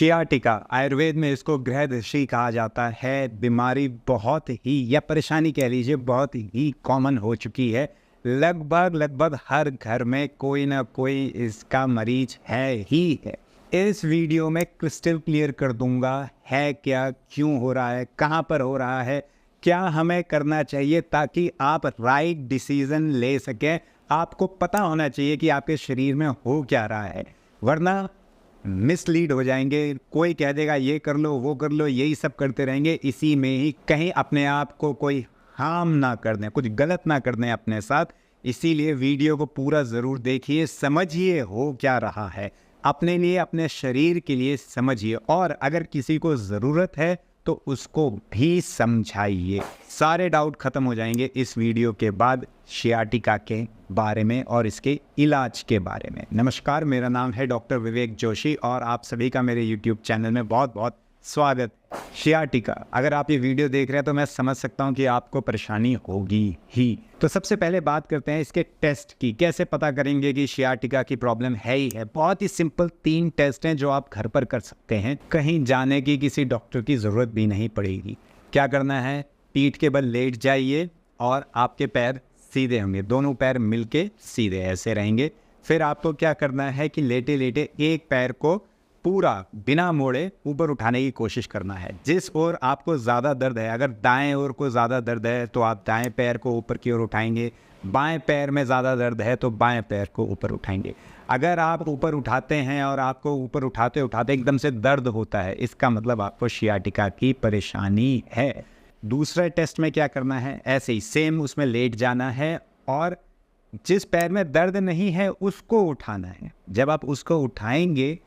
Sciatica Ayurveda में इसको गृहदृष्टि कहा जाता है। बीमारी बहुत ही या परेशानी कह लीजिए बहुत ही कॉमन हो चुकी है। लगभग हर घर में कोई ना कोई इसका मरीज है ही है। इस वीडियो में क्रिस्टल क्लियर कर दूंगा है क्या, क्यों हो रहा है, कहाँ पर हो रहा है, क्या हमें करना चाहिए ताकि आप राइट डिसीजन ले सकें। आपको पता होना चाहिए कि आपके शरीर में हो क्या रहा है, वरना मिसलीड हो जाएंगे। कोई कह देगा ये कर लो वो कर लो, यही सब करते रहेंगे, इसी में ही कहीं अपने आप को कोई हार्म ना कर दें, कुछ गलत ना कर दें अपने साथ। इसीलिए वीडियो को पूरा ज़रूर देखिए, समझिए हो क्या रहा है, अपने लिए अपने शरीर के लिए समझिए, और अगर किसी को ज़रूरत है तो उसको भी समझाइए। सारे डाउट खत्म हो जाएंगे इस वीडियो के बाद शियाटिका के बारे में और इसके इलाज के बारे में। नमस्कार, मेरा नाम है डॉक्टर विवेक जोशी और आप सभी का मेरे यूट्यूब चैनल में बहुत बहुत स्वागत। शियाटिका, अगर आप ये वीडियो देख रहे हैं तो मैं समझ सकता हूँ कि आपको परेशानी होगी ही। तो सबसे पहले बात करते हैं इसके टेस्ट की। कैसे पता करेंगे कि शियाटिका की प्रॉब्लम है ही है? बहुत ही सिंपल 3 टेस्ट हैं जो आप घर पर कर सकते हैं। कहीं जाने की किसी डॉक्टर की ज़रूरत भी नहीं पड़ेगी। क्या करना है, पीठ के बल लेट जाइए और आपके पैर सीधे होंगे, दोनों पैर मिलके सीधे ऐसे रहेंगे। फिर आपको क्या करना है कि लेटे लेटे एक पैर को पूरा बिना मोड़े ऊपर उठाने की कोशिश करना है। जिस ओर आपको ज़्यादा दर्द है, अगर दाएं ओर को ज़्यादा दर्द है तो आप दाएं पैर को ऊपर की ओर उठाएंगे, बाएं पैर में ज़्यादा दर्द है तो बाएं पैर को ऊपर उठाएंगे। अगर आप ऊपर उठाते हैं और आपको ऊपर उठाते उठाते एकदम से दर्द होता है, इसका मतलब आपको शियाटिका की परेशानी है। दूसरे टेस्ट में क्या करना है, ऐसे ही सेम उसमें लेट जाना है और जिस पैर में दर्द नहीं है उसको उठाना है। जब आप उसको उठाएंगे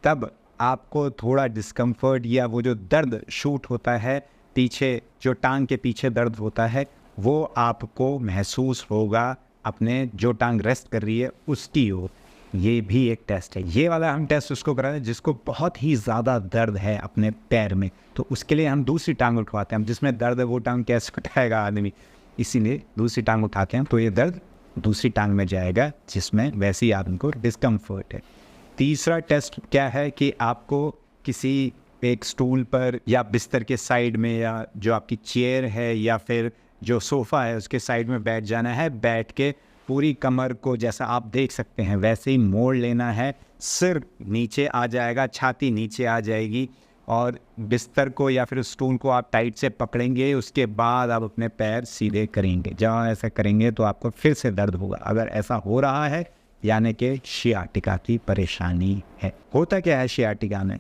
तब आपको थोड़ा डिस्कम्फर्ट या वो जो दर्द शूट होता है पीछे, जो टांग के पीछे दर्द होता है, वो आपको महसूस होगा अपने जो टांग रेस्ट कर रही है उसकी ओर। ये भी एक टेस्ट है। ये वाला हम टेस्ट उसको करा रहे हैं जिसको बहुत ही ज़्यादा दर्द है अपने पैर में, तो उसके लिए हम दूसरी टांग उठवाते हैं। हम जिसमें दर्द है वो टांग कैसे उठाएगा आदमी, इसीलिए दूसरी टांग उठाते हैं तो ये दर्द दूसरी टांग में जाएगा जिसमें वैसे ही आदमी को डिस्कम्फर्ट है। तीसरा टेस्ट क्या है कि आपको किसी एक स्टूल पर या बिस्तर के साइड में या जो आपकी चेयर है या फिर जो सोफ़ा है उसके साइड में बैठ जाना है। बैठ के पूरी कमर को जैसा आप देख सकते हैं वैसे ही मोड़ लेना है। सिर नीचे आ जाएगा, छाती नीचे आ जाएगी और बिस्तर को या फिर स्टूल को आप टाइट से पकड़ेंगे। उसके बाद आप अपने पैर सीधे करेंगे। जहाँ ऐसा करेंगे तो आपको फिर से दर्द होगा। अगर ऐसा हो रहा है यानी कि शियाटिका की परेशानी है। होता क्या है शियाटिका में,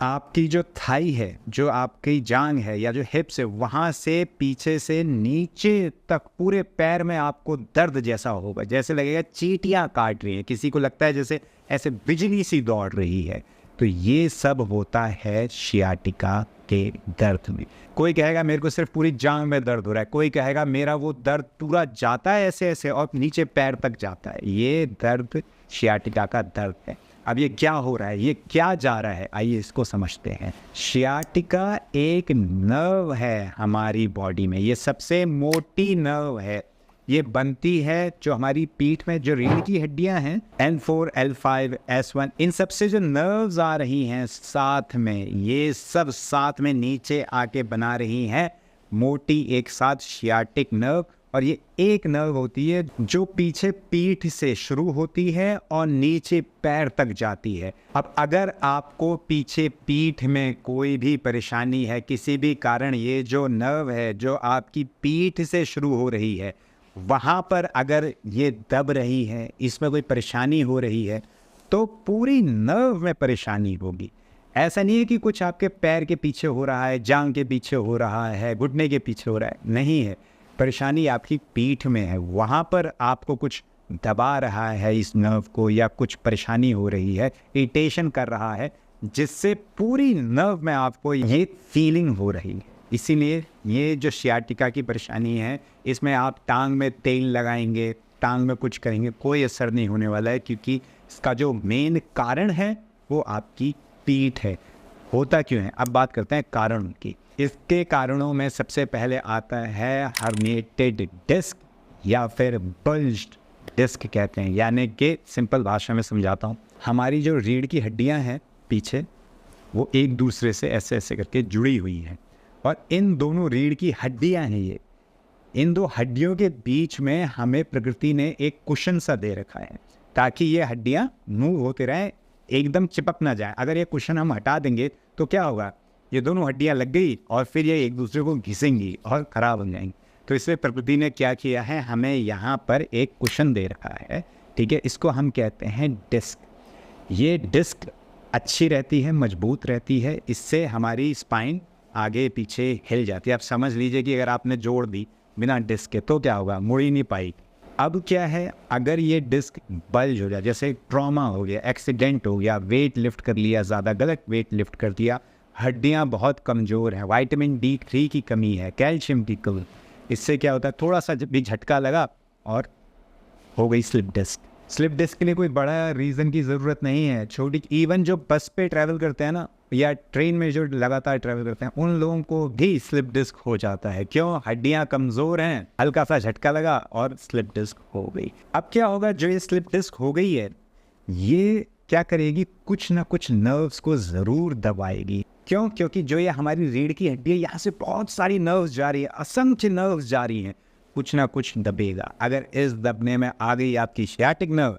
आपकी जो थाई है, जो आपकी जांघ है या जो हिप्स है, वहाँ से पीछे से नीचे तक पूरे पैर में आपको दर्द जैसा होगा, जैसे लगेगा चींटियाँ काट रही हैं। किसी को लगता है जैसे ऐसे बिजली सी दौड़ रही है। तो ये सब होता है शियाटिका के दर्द में। कोई कहेगा मेरे को सिर्फ पूरी जांघ में दर्द हो रहा है, कोई कहेगा मेरा वो दर्द पूरा जाता है ऐसे ऐसे और नीचे पैर तक जाता है। ये दर्द शियाटिका का दर्द है। अब ये क्या हो रहा है, ये क्या जा रहा है, आइए इसको समझते हैं। शियाटिका एक नर्व है हमारी बॉडी में। ये सबसे मोटी नर्व है। ये बनती है जो हमारी पीठ में जो रीढ़ की हड्डियां हैं, L4, L5, S1, इन सब से जो नर्व्स आ रही हैं साथ में, ये सब साथ में नीचे आके बना रही हैं मोटी एक साथ शियाटिक नर्व। और ये एक नर्व होती है जो पीछे पीठ से शुरू होती है और नीचे पैर तक जाती है। अब अगर आपको पीछे पीठ में कोई भी परेशानी है किसी भी कारण, ये जो नर्व है जो आपकी पीठ से शुरू हो रही है वहाँ पर अगर ये दब रही है, इसमें कोई परेशानी हो रही है, तो पूरी नर्व में परेशानी होगी। ऐसा नहीं है कि कुछ आपके पैर के पीछे हो रहा है, जांघ के पीछे हो रहा है, घुटने के पीछे हो रहा है, नहीं है। परेशानी आपकी पीठ में है, वहाँ पर आपको कुछ दबा रहा है इस नर्व को, या कुछ परेशानी हो रही है, इरिटेशन कर रहा है, जिससे पूरी नर्व में आपको ये फीलिंग हो रही है। इसीलिए ये जो शियाटिका की परेशानी है, इसमें आप टांग में तेल लगाएंगे, टांग में कुछ करेंगे, कोई असर नहीं होने वाला है, क्योंकि इसका जो मेन कारण है वो आपकी पीठ है। होता क्यों है, अब बात करते हैं कारण की। इसके कारणों में सबसे पहले आता है हर्निएटेड डिस्क या फिर बल्ज्ड डिस्क कहते हैं। यानी कि सिंपल भाषा में समझाता हूँ, हमारी जो रीढ़ की हड्डियाँ हैं पीछे, वो एक दूसरे से ऐसे ऐसे करके जुड़ी हुई हैं, और इन दोनों रीढ़ की हड्डियां हैं ये। इन दो हड्डियों के बीच में हमें प्रकृति ने एक कुशन सा दे रखा है ताकि ये हड्डियां मूव होते रहें, एकदम चिपक ना जाए। अगर ये कुशन हम हटा देंगे तो क्या होगा, ये दोनों हड्डियां लग गई और फिर ये एक दूसरे को घिसेंगी और ख़राब हो जाएंगी। तो इसलिए प्रकृति ने क्या किया है, हमें यहाँ पर एक कुशन दे रखा है, ठीक है। इसको हम कहते हैं डिस्क। ये डिस्क अच्छी रहती है, मजबूत रहती है, इससे हमारी स्पाइन आगे पीछे हिल जाती है। आप समझ लीजिए कि अगर आपने जोड़ दी बिना डिस्क के तो क्या होगा, मुड़ ही नहीं पाई। अब क्या है, अगर ये डिस्क बल्ज हो जाए, जैसे ट्रॉमा हो गया, एक्सीडेंट हो गया, वेट लिफ्ट कर लिया, ज़्यादा गलत वेट लिफ्ट कर दिया, हड्डियां बहुत कमज़ोर हैं, विटामिन D3 की कमी है, कैल्शियम की कमी, इससे क्या होता है, थोड़ा सा जब भी झटका लगा और हो गई स्लिप डिस्क। स्लिप डिस्क के लिए कोई बड़ा रीज़न की ज़रूरत नहीं है, छोटी, इवन जो बस पे ट्रैवल करते हैं ना, या ट्रेन में जो लगातार ट्रैवल करते हैं, उन लोगों को भी स्लिप डिस्क हो जाता है। क्यों, हड्डियां कमज़ोर हैं, हल्का सा झटका लगा और स्लिप डिस्क हो गई। अब क्या होगा, जो ये स्लिप डिस्क हो गई है, ये क्या करेगी, कुछ ना कुछ नर्व्स को ज़रूर दबाएगी। क्यों, क्योंकि जो ये हमारी रीढ़ की हड्डी है, यहाँ से बहुत सारी नर्व्स जा रही है, असंख्य नर्व्स जा रही हैं, कुछ ना कुछ दबेगा। अगर इस दबने में आ गई आपकी सियाटिक नर्व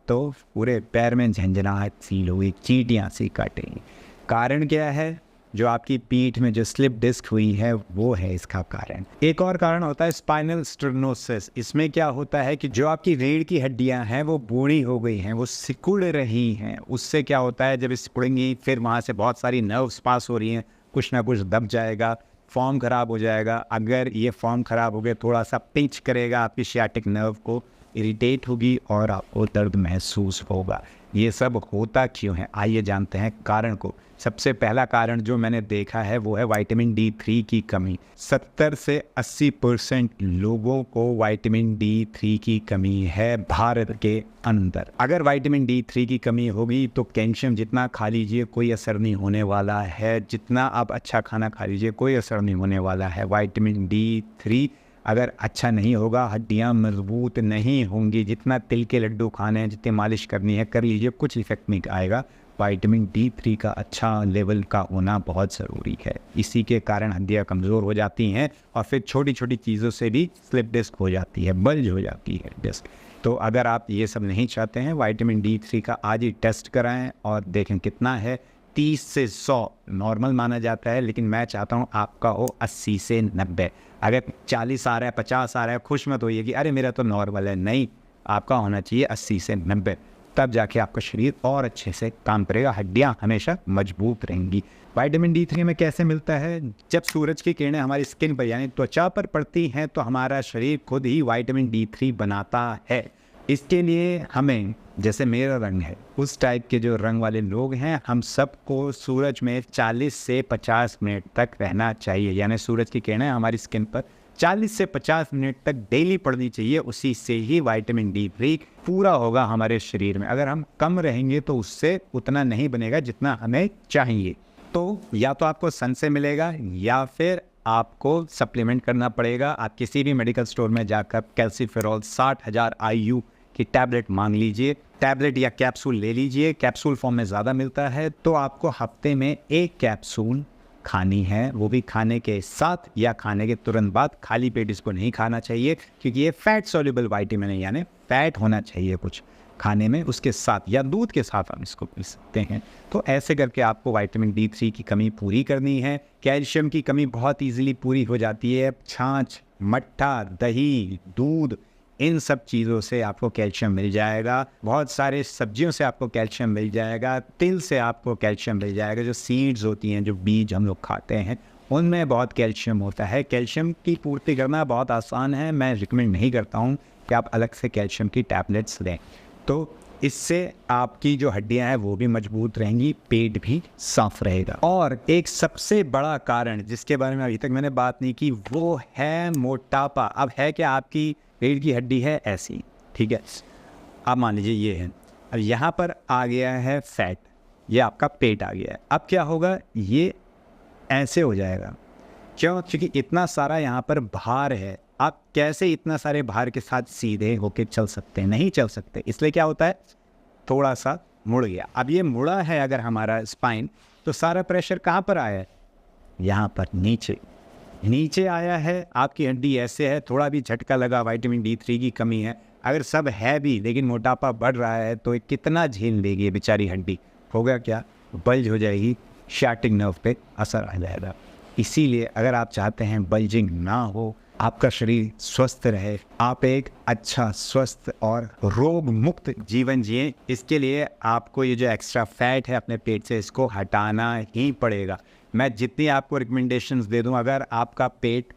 तो पूरे पैर में झंझनाहट फील हुई, चींटियाँ सी काटेंगी। कारण क्या है, जो आपकी पीठ में जो स्लिप डिस्क हुई है वो है इसका कारण। एक और कारण होता है स्पाइनल स्टेनोसिस। इसमें क्या होता है कि जो आपकी रीढ़ की हड्डियां हैं वो बूढ़ी हो गई हैं, वो सिकुड़ रही हैं। उससे क्या होता है, जब सिकुड़ेंगी फिर वहाँ से बहुत सारी नर्व्स पास हो रही हैं, कुछ ना कुछ दब जाएगा, फॉर्म ख़राब हो जाएगा। अगर ये फॉर्म ख़राब हो गया, थोड़ा सा पिंच करेगा आपकी सियाटिक नर्व को, इरिटेट होगी और आपको दर्द महसूस होगा। ये सब होता क्यों है, आइए जानते हैं कारण को। सबसे पहला कारण जो मैंने देखा है वो है विटामिन D3 की कमी। 70 से 80% लोगों को विटामिन D3 की कमी है भारत के अंदर। अगर विटामिन D3 की कमी होगी तो कैल्शियम जितना खा लीजिए कोई असर नहीं होने वाला है, जितना आप अच्छा खाना खा लीजिए कोई असर नहीं होने वाला है। विटामिन D3 अगर अच्छा नहीं होगा, हड्डियां मजबूत नहीं होंगी, जितना तिल के लड्डू खाने हैं, जितनी मालिश करनी है कर लीजिए, कुछ इफेक्ट नहीं आएगा। विटामिन D3 का अच्छा लेवल का होना बहुत ज़रूरी है। इसी के कारण हड्डियां कमज़ोर हो जाती हैं और फिर छोटी छोटी चीज़ों से भी स्लिप डिस्क हो जाती है, बल्ज हो जाती है डिस्क। तो अगर आप ये सब नहीं चाहते हैं, विटामिन D3 का आज ही टेस्ट कराएं और देखें कितना है। 30 से 100 नॉर्मल माना जाता है, लेकिन मैं चाहता हूँ आपका हो 80 से 90। अगर 40 आ रहा है, 50 आ रहा है, खुश मत होइए कि अरे मेरा तो नॉर्मल है, नहीं, आपका होना चाहिए 80 से 90। तब जाके आपका शरीर और अच्छे से काम करेगा, हड्डियां हमेशा मजबूत रहेंगी। विटामिन D3 में कैसे मिलता है, जब सूरज की किरणें हमारी स्किन पर यानी त्वचा पर पड़ती हैं तो हमारा शरीर खुद ही विटामिन D3 बनाता है। इसके लिए हमें, जैसे मेरा रंग है, उस टाइप के जो रंग वाले लोग हैं, हम सबको सूरज में 40 से 50 मिनट तक रहना चाहिए। यानी सूरज की किरणें हमारी स्किन पर 40 से 50 मिनट तक डेली पड़नी चाहिए। उसी से ही विटामिन D3 पूरा होगा हमारे शरीर में। अगर हम कम रहेंगे तो उससे उतना नहीं बनेगा जितना हमें चाहिए। तो या तो आपको सन से मिलेगा या फिर आपको सप्लीमेंट करना पड़ेगा। आप किसी भी मेडिकल स्टोर में जाकर कैल्सीफेरॉल 60,000 IU की टैबलेट मांग लीजिए, टैबलेट या कैप्सूल ले लीजिए। कैप्सूल फॉर्म में ज़्यादा मिलता है, तो आपको हफ्ते में 1 कैप्सूल खानी है, वो भी खाने के साथ या खाने के तुरंत बाद। खाली पेट इसको नहीं खाना चाहिए क्योंकि ये फैट सॉल्युबल विटामिन है, यानी फैट होना चाहिए कुछ खाने में, उसके साथ या दूध के साथ हम इसको पी सकते हैं। तो ऐसे करके आपको विटामिन D3 की कमी पूरी करनी है। कैल्शियम की कमी बहुत ईजिली पूरी हो जाती है। छाछ, मट्ठा, दही, दूध, इन सब चीज़ों से आपको कैल्शियम मिल जाएगा। बहुत सारे सब्जियों से आपको कैल्शियम मिल जाएगा। तिल से आपको कैल्शियम मिल जाएगा। जो सीड्स होती हैं, जो बीज हम लोग खाते हैं, उनमें बहुत कैल्शियम होता है। कैल्शियम की पूर्ति करना बहुत आसान है। मैं रिकमेंड नहीं करता हूँ कि आप अलग से कैल्शियम की टैबलेट्स लें। तो इससे आपकी जो हड्डियां हैं वो भी मजबूत रहेंगी, पेट भी साफ रहेगा। और एक सबसे बड़ा कारण जिसके बारे में अभी तक मैंने बात नहीं की, वो है मोटापा। अब है कि आपकी रीढ़ की हड्डी है ऐसी, ठीक है, अब मान लीजिए ये है, अब यहाँ पर आ गया है फैट, ये आपका पेट आ गया है। अब क्या होगा, ये ऐसे हो जाएगा। क्यों? क्योंकि इतना सारा यहाँ पर भार है। आप कैसे इतना सारे भार के साथ सीधे होके चल सकते हैं? नहीं चल सकते। इसलिए क्या होता है, थोड़ा सा मुड़ गया। अब ये मुड़ा है अगर हमारा स्पाइन, तो सारा प्रेशर कहाँ पर आया है? यहाँ पर नीचे नीचे आया है। आपकी हड्डी ऐसे है, थोड़ा भी झटका लगा, विटामिन D3 की कमी है, अगर सब है भी लेकिन मोटापा बढ़ रहा है तो ये कितना झेल लेगी ये बेचारी हड्डी? होगा क्या? बल्ज हो जाएगी, शार्टिंग नर्व पे असर आ जाएगा। इसीलिए अगर आप चाहते हैं बल्जिंग ना हो, आपका शरीर स्वस्थ रहे, आप एक अच्छा स्वस्थ और रोग मुक्त जीवन जिए, इसके लिए आपको ये जो एक्स्ट्रा फैट है अपने पेट से, इसको हटाना ही पड़ेगा। मैं जितनी आपको रिकमेंडेशंस दे दूं, अगर आपका पेट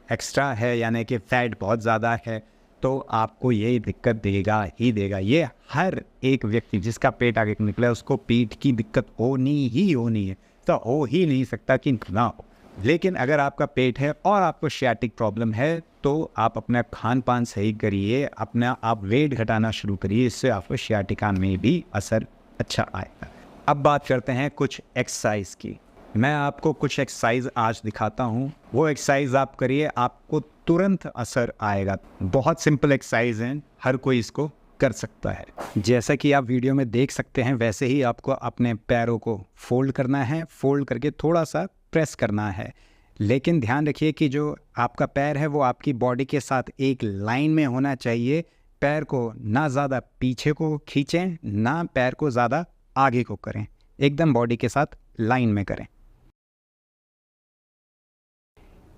एक्स्ट्रा है यानी कि फैट बहुत ज़्यादा है तो आपको ये दिक्कत देगा ही देगा। ये हर एक व्यक्ति जिसका पेट आगे निकला है उसको पेट की दिक्कत होनी ही होनी है, तो हो ही नहीं सकता कि ना हो। लेकिन अगर आपका पेट है और आपको सियाटिक प्रॉब्लम है तो आप अपना खान पान सही करिए, अपना आप वेट घटाना शुरू करिए, इससे आपको सियाटिका में भी असर अच्छा आएगा। अब बात करते हैं कुछ एक्सरसाइज की। मैं आपको कुछ एक्सरसाइज आज दिखाता हूँ, वो एक्सरसाइज आप करिए, आपको तुरंत असर आएगा। बहुत सिंपल एक्सरसाइज हैं, हर कोई इसको कर सकता है। जैसा कि आप वीडियो में देख सकते हैं वैसे ही आपको अपने पैरों को फोल्ड करना है, फोल्ड करके थोड़ा सा प्रेस करना है। लेकिन ध्यान रखिए कि जो आपका पैर है वो आपकी बॉडी के साथ एक लाइन में होना चाहिए। पैर को ना ज़्यादा पीछे को खींचें, ना पैर को ज़्यादा आगे को करें, एकदम बॉडी के साथ लाइन में करें।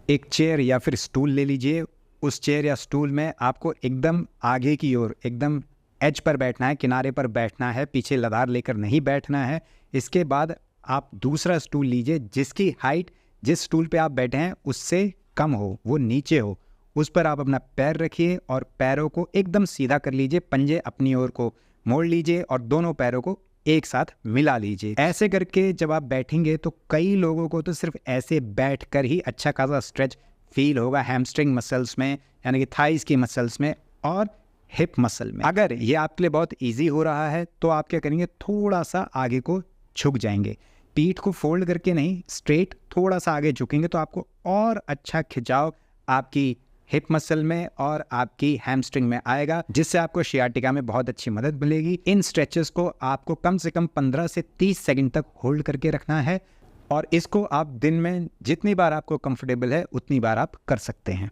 एक चेयर या फिर स्टूल ले लीजिए, उस चेयर या स्टूल में आपको एकदम आगे की ओर, एकदम एज पर बैठना है, किनारे पर बैठना है, पीछे लदार लेकर नहीं बैठना है। इसके बाद आप दूसरा स्टूल लीजिए जिसकी हाइट जिस स्टूल पे आप बैठे हैं उससे कम हो, वो नीचे हो, उस पर आप अपना पैर रखिए और पैरों को एकदम सीधा कर लीजिए, पंजे अपनी ओर को मोड़ लीजिए और दोनों पैरों को एक साथ मिला लीजिए। ऐसे करके जब आप बैठेंगे तो कई लोगों को तो सिर्फ ऐसे बैठकर ही अच्छा खासा स्ट्रेच फील होगा हैमस्ट्रिंग मसल्स में, यानी कि थाइस की मसल्स में और हिप मसल में। अगर ये आपके लिए बहुत इजी हो रहा है तो आप क्या करेंगे, थोड़ा सा आगे को झुक जाएंगे, पीठ को फोल्ड करके नहीं, स्ट्रेट थोड़ा सा आगे झुकेंगे तो आपको और अच्छा खिंचाव आपकी हिप मसल में और आपकी हैमस्ट्रिंग में आएगा, जिससे आपको सियाटिका में बहुत अच्छी मदद मिलेगी। इन स्ट्रेचेस को आपको कम से कम 15 से 30 सेकंड तक होल्ड करके रखना है और इसको आप दिन में जितनी बार आपको कंफर्टेबल है उतनी बार आप कर सकते हैं।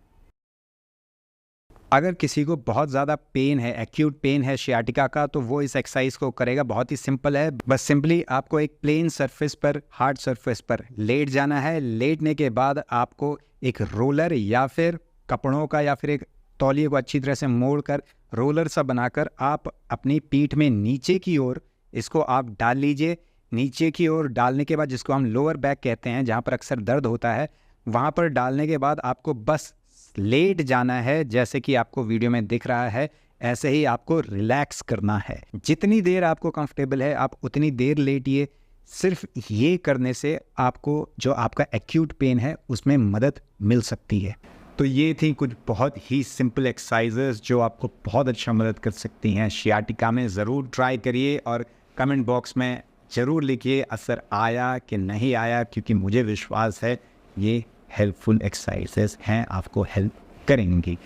अगर किसी को बहुत ज़्यादा पेन है, एक्यूट पेन है सियाटिका का, तो वो इस एक्सरसाइज को करेगा। बहुत ही सिंपल है, बस सिंपली आपको एक प्लेन सरफेस पर, हार्ड सरफेस पर लेट जाना है। लेटने के बाद आपको एक रोलर या फिर कपड़ों का या फिर एक तौलिए को अच्छी तरह से मोड़कर रोलर सा बनाकर आप अपनी पीठ में नीचे की ओर इसको आप डाल लीजिए। नीचे की ओर डालने के बाद, जिसको हम लोअर बैक कहते हैं, जहाँ पर अक्सर दर्द होता है, वहाँ पर डालने के बाद आपको बस लेट जाना है। जैसे कि आपको वीडियो में दिख रहा है ऐसे ही आपको रिलैक्स करना है। जितनी देर आपको कंफर्टेबल है आप उतनी देर लेटिए। सिर्फ ये करने से आपको जो आपका एक्यूट पेन है उसमें मदद मिल सकती है। तो ये थी कुछ बहुत ही सिंपल एक्सरसाइजेस जो आपको बहुत अच्छा मदद कर सकती हैं सियाटिका में। ज़रूर ट्राई करिए और कमेंट बॉक्स में ज़रूर लिखिए असर आया कि नहीं आया, क्योंकि मुझे विश्वास है ये हेल्पफुल एक्सरसाइजेस हैं, आपको हेल्प करेंगी।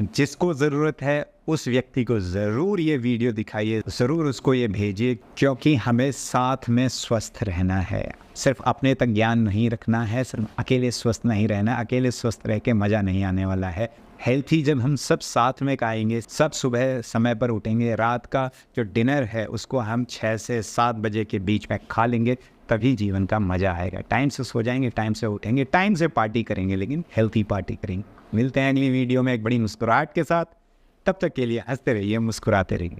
जिसको ज़रूरत है उस व्यक्ति को ज़रूर ये वीडियो दिखाइए, ज़रूर उसको ये भेजिए, क्योंकि हमें साथ में स्वस्थ रहना है। सिर्फ अपने तक ज्ञान नहीं रखना है, सिर्फ अकेले स्वस्थ नहीं रहना। अकेले स्वस्थ रह के मज़ा नहीं आने वाला है। हेल्थी जब हम सब साथ में खाएंगे, सब सुबह समय पर उठेंगे, रात का जो डिनर है उसको हम 6 से 7 बजे के बीच में खा लेंगे, तभी जीवन का मज़ा आएगा। टाइम से सो जाएंगे, टाइम से उठेंगे, टाइम से पार्टी करेंगे, लेकिन हेल्थी पार्टी करेंगे। मिलते हैं अगली वीडियो में एक बड़ी मुस्कुराहट के साथ। तब तक के लिए हंसते रहिए, मुस्कुराते रहिए।